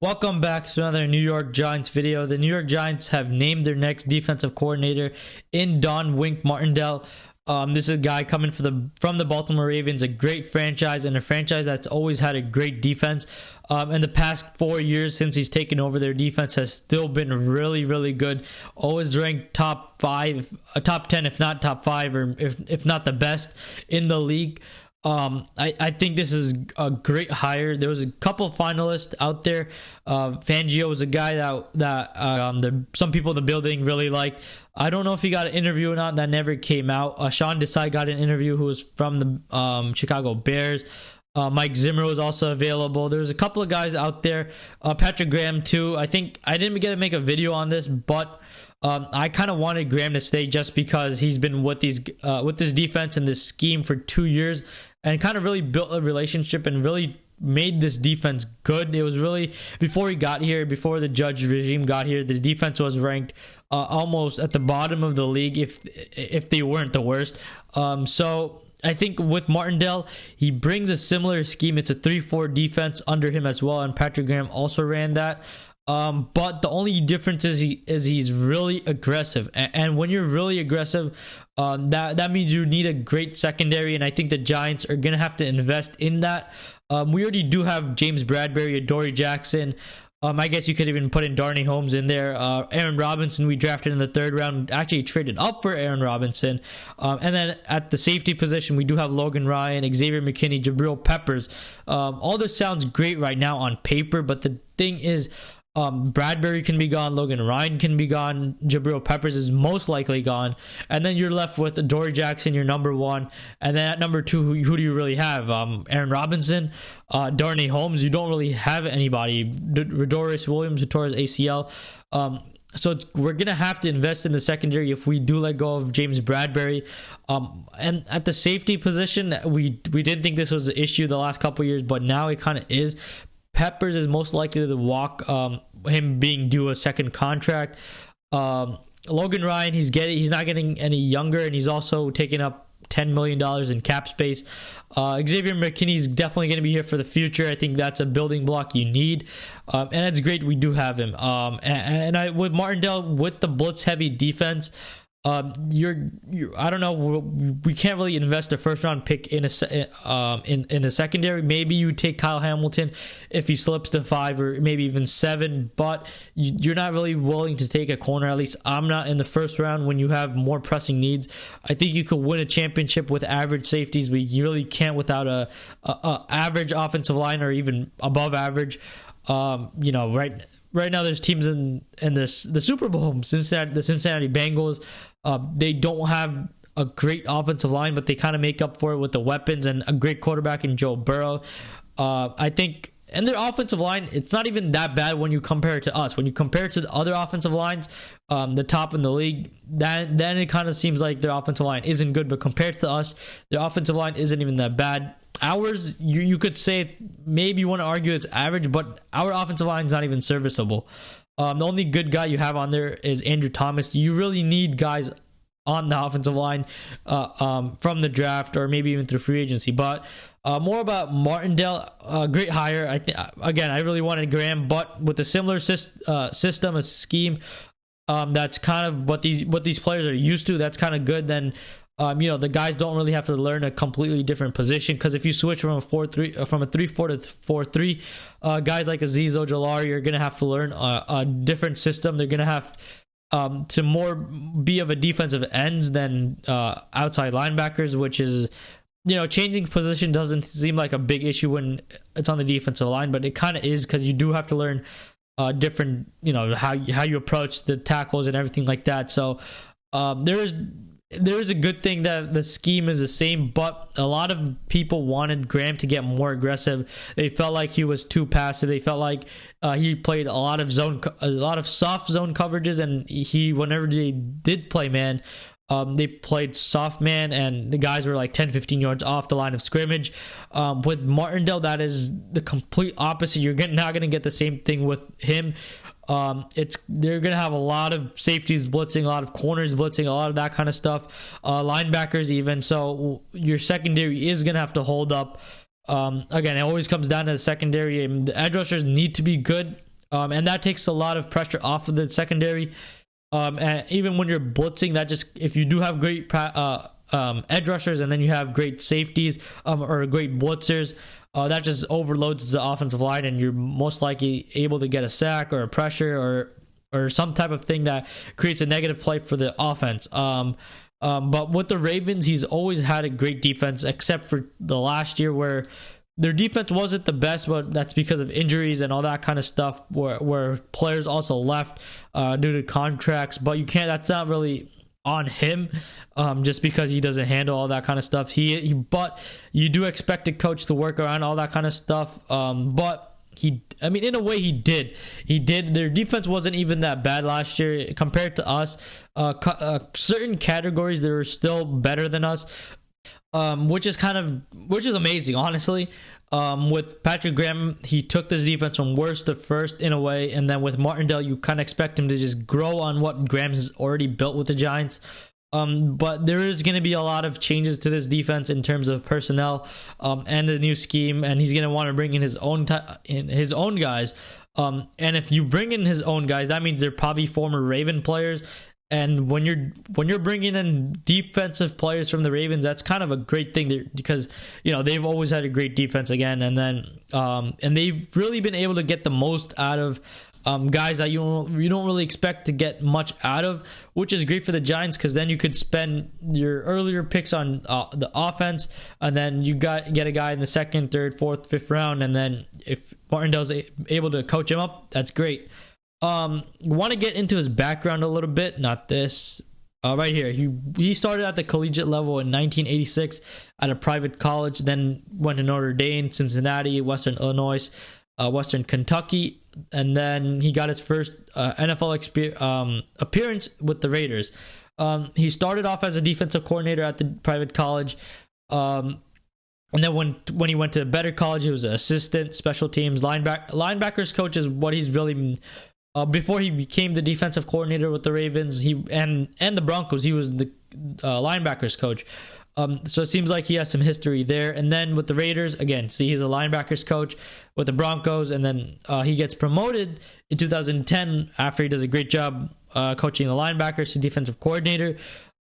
Welcome back to another New York Giants video. The New York Giants have named their next defensive coordinator in Don Wink Martindale. This is a guy coming from the Baltimore Ravens, a great franchise and a franchise that's always had a great defense. In the past 4 years since he's taken over, their defense has still been really good. Always ranked top 10, if not top 5, or if not the best in the league. I think this is a great hire. There was a couple finalists out there. Fangio was a guy that some people in the building really liked. I don't know if he got an interview or not. That never came out. Sean Desai got an interview, who was from the Chicago Bears. Mike Zimmer was also available. There's a couple of guys out there. Patrick Graham too. I think I didn't get to make a video on this, but I kind of wanted Graham to stay just because he's been with this defense and this scheme for 2 years and kind of really built a relationship and really made this defense good. It was really, before he got here, before the Judge regime got here, the defense was ranked almost at the bottom of the league, if they weren't the worst. So I think with Martindale, he brings a similar scheme. It's a 3-4 defense under him as well, and Patrick Graham also ran that. But the only difference is he's really aggressive, and when you're really aggressive, that means you need a great secondary, and I think the Giants are gonna have to invest in that. We already do have James Bradbury, Adoree Jackson. I guess you could even put in Darnay Holmes in there. Aaron Robinson, we drafted in the 3rd round, actually traded up for Aaron Robinson. And then at the safety position, we do have Logan Ryan, Xavier McKinney, Jabril Peppers. All this sounds great right now on paper, but the thing is, Bradbury can be gone, Logan Ryan can be gone, Jabril Peppers is most likely gone, and then you're left with Adoree Jackson, your number 1, and then at number 2, who do you really have? Aaron Robinson, Darnay Holmes. You don't really have anybody. Rodorius Williams, who tore his ACL. So we're going to have to invest in the secondary if we do let go of James Bradbury. And at the safety position, we didn't think this was an issue the last couple of years, but now it kind of is. Peppers is most likely to walk, him being due a second contract. Logan Ryan, he's not getting any younger, and he's also taking up $10 million in cap space. Xavier McKinney is definitely going to be here for the future. I think that's a building block you need, and it's great we do have him. With Martindale, with the blitz heavy defense, I don't know. We can't really invest a 1st round pick in a secondary. Maybe you take Kyle Hamilton if he slips to 5 or maybe even 7, but you're not really willing to take a corner. At least I'm not in the 1st round when you have more pressing needs. I think you could win a championship with average safeties, but you really can't without a average offensive line or even above average. Right now, there's teams in the Super Bowl, the Cincinnati Bengals. They don't have a great offensive line, but they kind of make up for it with the weapons and a great quarterback in Joe Burrow. I think, and their offensive line, it's not even that bad when you compare it to us. When you compare it to the other offensive lines, the top in the league, then it kind of seems like their offensive line isn't good. But compared to us, their offensive line isn't even that bad. Ours, you could say, maybe you want to argue it's average, but our offensive line is not even serviceable. The only good guy you have on there is Andrew Thomas. You really need guys on the offensive line from the draft or maybe even through free agency. But more about Martindale, great hire. I really wanted Graham, but with a similar system, a scheme that's kind of what these players are used to. That's kind of good. Then the guys don't really have to learn a completely different position, because if you switch from a 3-4 to 4-3, guys like Azeez Ojulari are gonna have to learn a different system. They're gonna have to more be of a defensive ends than outside linebackers, which is, changing position doesn't seem like a big issue when it's on the defensive line, but it kind of is, because you do have to learn different, how you approach the tackles and everything like that. So there is a good thing that the scheme is the same, but a lot of people wanted Graham to get more aggressive. They felt like he was too passive. They felt like he played a lot of soft zone coverages, and whenever they did play man, they played soft man, and the guys were like 10-15 yards off the line of scrimmage. With Martindale, that is the complete opposite. You're not going to get the same thing with him. They're gonna have a lot of safeties blitzing, a lot of corners blitzing, a lot of that kind of stuff, linebackers even. So your secondary is gonna have to hold up. Again, it always comes down to the secondary, and the edge rushers need to be good. and that takes a lot of pressure off of the secondary. And even when you're blitzing, that just, if you do have great edge rushers and then you have great safeties or great blitzers, that just overloads the offensive line, and you're most likely able to get a sack or a pressure or some type of thing that creates a negative play for the offense. But with the Ravens, he's always had a great defense, except for the last year where their defense wasn't the best, but that's because of injuries and all that kind of stuff, where players also left due to contracts. But you can't, that's not really on him, just because he doesn't handle all that kind of stuff. But you do expect a coach to work around all that kind of stuff. But in a way, he did. Their defense wasn't even that bad last year compared to us. Certain categories, they were still better than us. Which is amazing, honestly. With Patrick Graham, he took this defense from worst to first in a way, and then with Martindale, you kind of expect him to just grow on what Graham has already built with the Giants. But there is going to be a lot of changes to this defense in terms of personnel and the new scheme, and he's going to want to bring in his own guys. And if you bring in his own guys, that means they're probably former Raven players. And when you're bringing in defensive players from the Ravens, that's kind of a great thing because they've always had a great defense again, and then and they've really been able to get the most out of guys that you don't really expect to get much out of, which is great for the Giants, because then you could spend your earlier picks on the offense, and then you get a guy in the second, third, fourth, fifth round, and then if Martindale's able to coach him up, that's great. Want to get into his background a little bit, not this right here. He started at the collegiate level in 1986 at a private college, then went to Notre Dame, Cincinnati, Western Illinois, Western Kentucky, and then he got his first NFL appearance with the Raiders. He started off as a defensive coordinator at the private college, and then when he went to a better college, he was an assistant, special teams, linebackers coach is what he's really. Before he became the defensive coordinator with the Ravens, and the Broncos, he was the linebackers coach. So it seems like he has some history there. And then with the Raiders, again, he's a linebackers coach with the Broncos, and then he gets promoted in 2010 after he does a great job coaching the linebackers to defensive coordinator.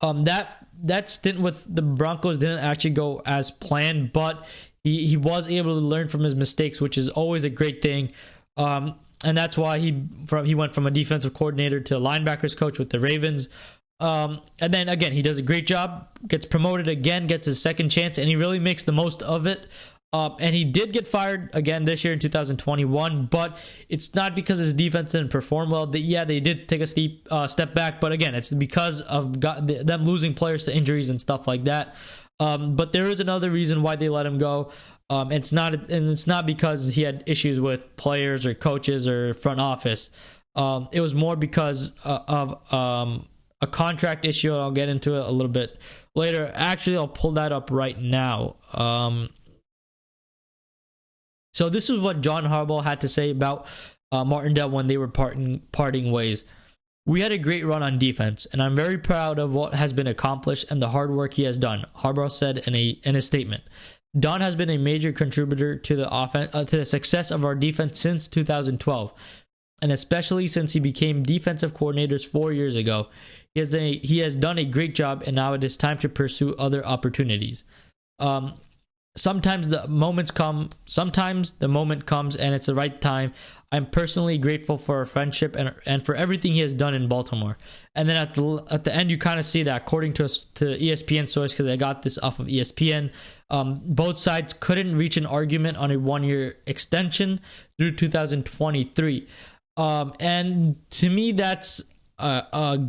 That stint with the Broncos didn't actually go as planned, but he was able to learn from his mistakes, which is always a great thing. And that's why he went from a defensive coordinator to a linebackers coach with the Ravens. And then again, he does a great job, gets promoted again, gets his second chance, and he really makes the most of it. And he did get fired again this year in 2021, but it's not because his defense didn't perform well. They did take a steep step back, but again, it's because of them losing players to injuries and stuff like that. But there is another reason why they let him go. It's not because he had issues with players or coaches or front office. It was more because of a contract issue. I'll get into it a little bit later. Actually, I'll pull that up right now. So this is what John Harbaugh had to say about Martindale when they were parting ways. We had a great run on defense, and I'm very proud of what has been accomplished and the hard work he has done, Harbaugh said in a statement. Don has been a major contributor to the offense, to the success of our defense since 2012, and especially since he became defensive coordinator 4 years ago. He has done a great job, and now it is time to pursue other opportunities. Sometimes the moment comes, and it's the right time. I'm personally grateful for our friendship and for everything he has done in Baltimore. And then at the end, you kind of see that, according to ESPN source, because I got this off of ESPN, both sides couldn't reach an argument on a 1-year extension through 2023. And to me, that's a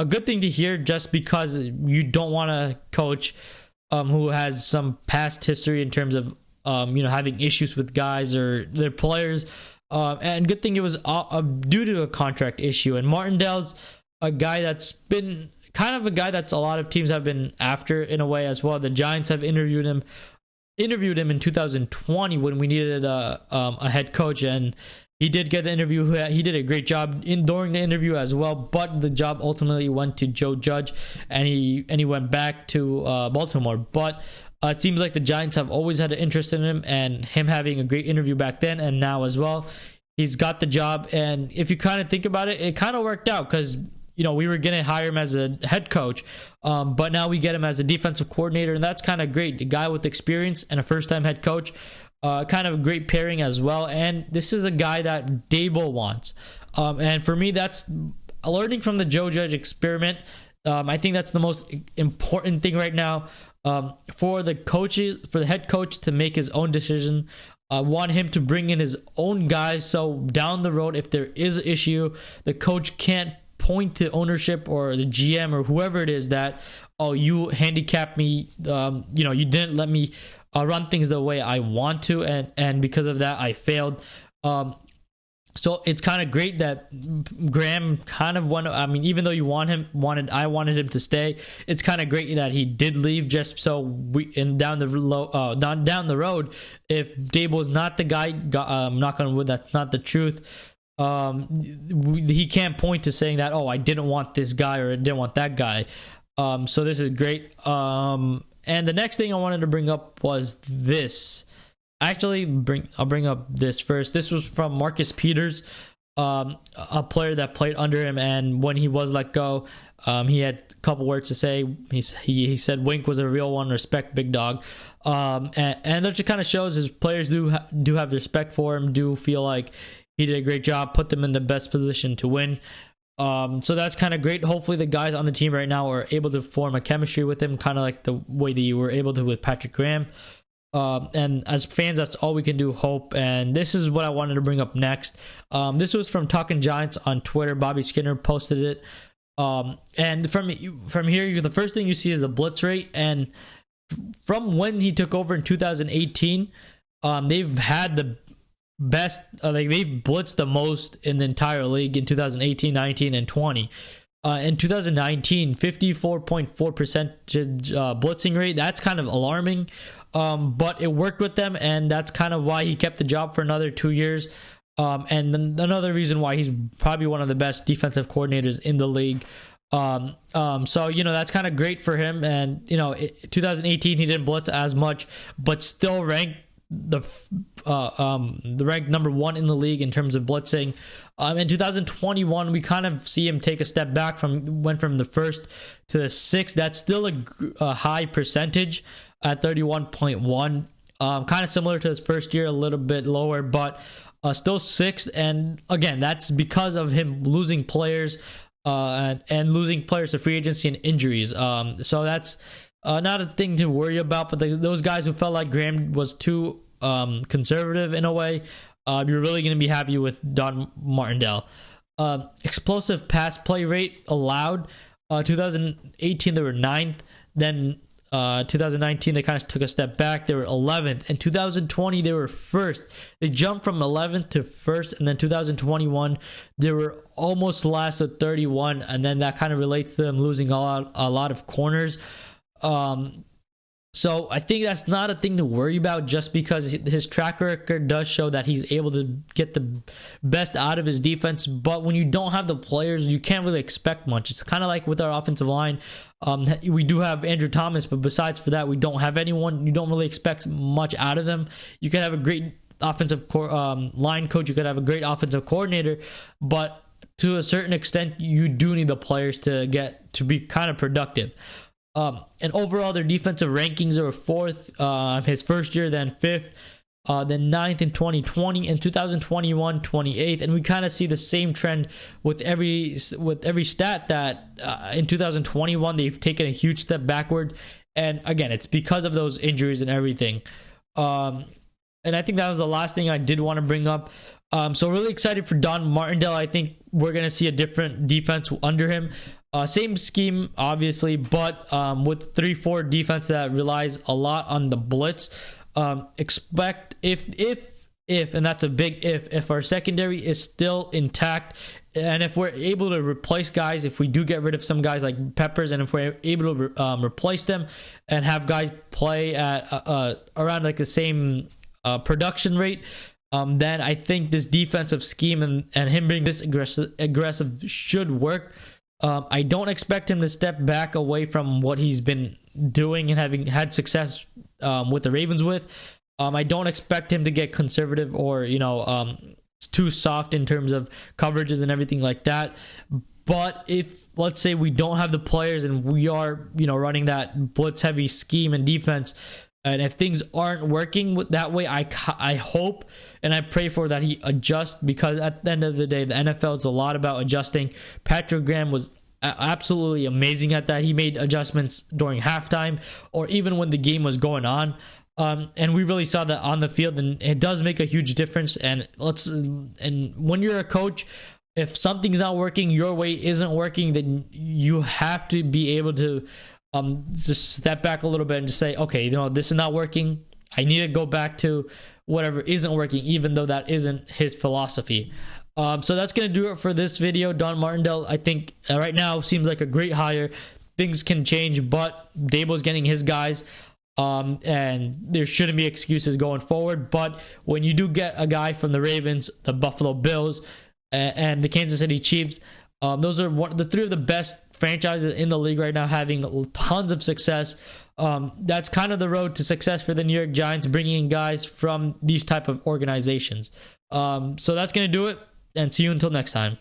good thing to hear, just because you don't want to coach who has some past history in terms of having issues with guys or their players. And good thing it was due to a contract issue. And Martindale's a guy that's been kind of a guy that's a lot of teams have been after in a way as well. The Giants have interviewed him in 2020 when we needed a head coach, and he did get the interview. He did a great job during the interview as well, but the job ultimately went to Joe Judge, and he went back to Baltimore. But it seems like the Giants have always had an interest in him, and him having a great interview back then and now as well. he's got the job. And if you kind of think about it, it kind of worked out because, you know, we were going to hire him as a head coach, but now we get him as a defensive coordinator, and that's kind of great. The guy with experience and a first-time head coach, kind of a great pairing as well. And this is a guy that Dable wants. And for me, that's learning from the Joe Judge experiment. I think that's the most important thing right now, for the head coach to make his own decision. I want him to bring in his own guys, so down the road, if there is an issue, the coach can't point to ownership or the GM or whoever it is that, oh, you handicapped me, you didn't let me run things the way I want to, and because of that I failed. So it's kind of great that Graham kind of won. I mean, even though I wanted him to stay, it's kind of great that he did leave, just so down the road, if Dable is not the guy, knock on wood, that's not the truth. He can't point to saying that, oh, I didn't want this guy or I didn't want that guy. So this is great. And the next thing I wanted to bring up was this. Actually, I'll bring up this first. This was from Marcus Peters, a player that played under him, and when he was let go, he had a couple words to say. He said Wink was a real one, respect big dog, and that just kind of shows his players do have respect for him, do feel like he did a great job, put them in the best position to win. So that's kind of great. Hopefully the guys on the team right now are able to form a chemistry with him, kind of like the way that you were able to with Patrick Graham. And as fans, that's all we can do, hope. And this is what I wanted to bring up next. This was from Talking Giants on Twitter. Bobby Skinner posted it. And from here, the first thing you see is the blitz rate. And from when he took over in 2018, they've had the best, they've blitzed the most in the entire league in 2018, 19, and 20. In 2019, 54.4% blitzing rate. That's kind of alarming. But it worked with them, and that's kind of why he kept the job for another 2 years. And another reason why he's probably one of the best defensive coordinators in the league. So, that's kind of great for him. And, 2018, he didn't blitz as much, but still ranked the ranked number one in the league in terms of blitzing. In 2021, we kind of see him take a step back, went from the first to the sixth. That's still a high percentage at 31.1. Kind of similar to his first year, a little bit lower, but still sixth. And again, that's because of him losing players and losing players to free agency and injuries. So that's not a thing to worry about. But those guys who felt like Graham was too conservative in a way, you're really going to be happy with Don Martindale. Explosive pass play rate allowed. 2018 they were 9th. Then 2019 they kind of took a step back. They were 11th. In 2020 they were 1st. They jumped from 11th to 1st, and then 2021 they were almost last at 31, and then that kind of relates to them losing a lot of corners. So I think that's not a thing to worry about, just because his track record does show that he's able to get the best out of his defense. But when you don't have the players, you can't really expect much. It's kind of like with our offensive line. We do have Andrew Thomas, but besides for that, we don't have anyone. You don't really expect much out of them. You can have a great offensive line coach. You could have a great offensive coordinator, but to a certain extent, you do need the players to be kind of productive. And overall, their defensive rankings are 4th his first year, then 5th, then 9th in 2020, and 2021 28th. And we kind of see the same trend with every stat that in 2021 they've taken a huge step backward. And again, it's because of those injuries and everything. And I think that was the last thing I did want to bring up. So really excited for Don Martindale. I think we're going to see a different defense under him. Same scheme, obviously, but with 3-4 defense that relies a lot on the blitz. Expect if and that's a big if our secondary is still intact, and if we're able to replace guys, if we do get rid of some guys like Peppers, and if we're able to replace them and have guys play at around like the same production rate, then I think this defensive scheme and him being this aggressive should work. I don't expect him to step back away from what he's been doing and having had success with the Ravens with. I don't expect him to get conservative or too soft in terms of coverages and everything like that. But if, let's say, we don't have the players and we are, running that blitz heavy scheme and defense, and if things aren't working that way, I hope and I pray for that he adjusts, because at the end of the day, the NFL is a lot about adjusting. Patrick Graham was absolutely amazing at that. He made adjustments during halftime or even when the game was going on. And we really saw that on the field, and it does make a huge difference. And when you're a coach, if something's not working, your way isn't working, then you have to be able to just step back a little bit and just say, okay, this is not working. I need to go back to whatever isn't working, even though that isn't his philosophy. So that's going to do it for this video. Don Martindale, I think right now seems like a great hire. Things can change, but Daboll's getting his guys. And there shouldn't be excuses going forward. But when you do get a guy from the Ravens, the Buffalo Bills, and the Kansas City Chiefs, those are the three of the best franchises in the league right now, having tons of success. That's kind of the road to success for the New York Giants, bringing in guys from these type of organizations. So that's going to do it, and see you until next time.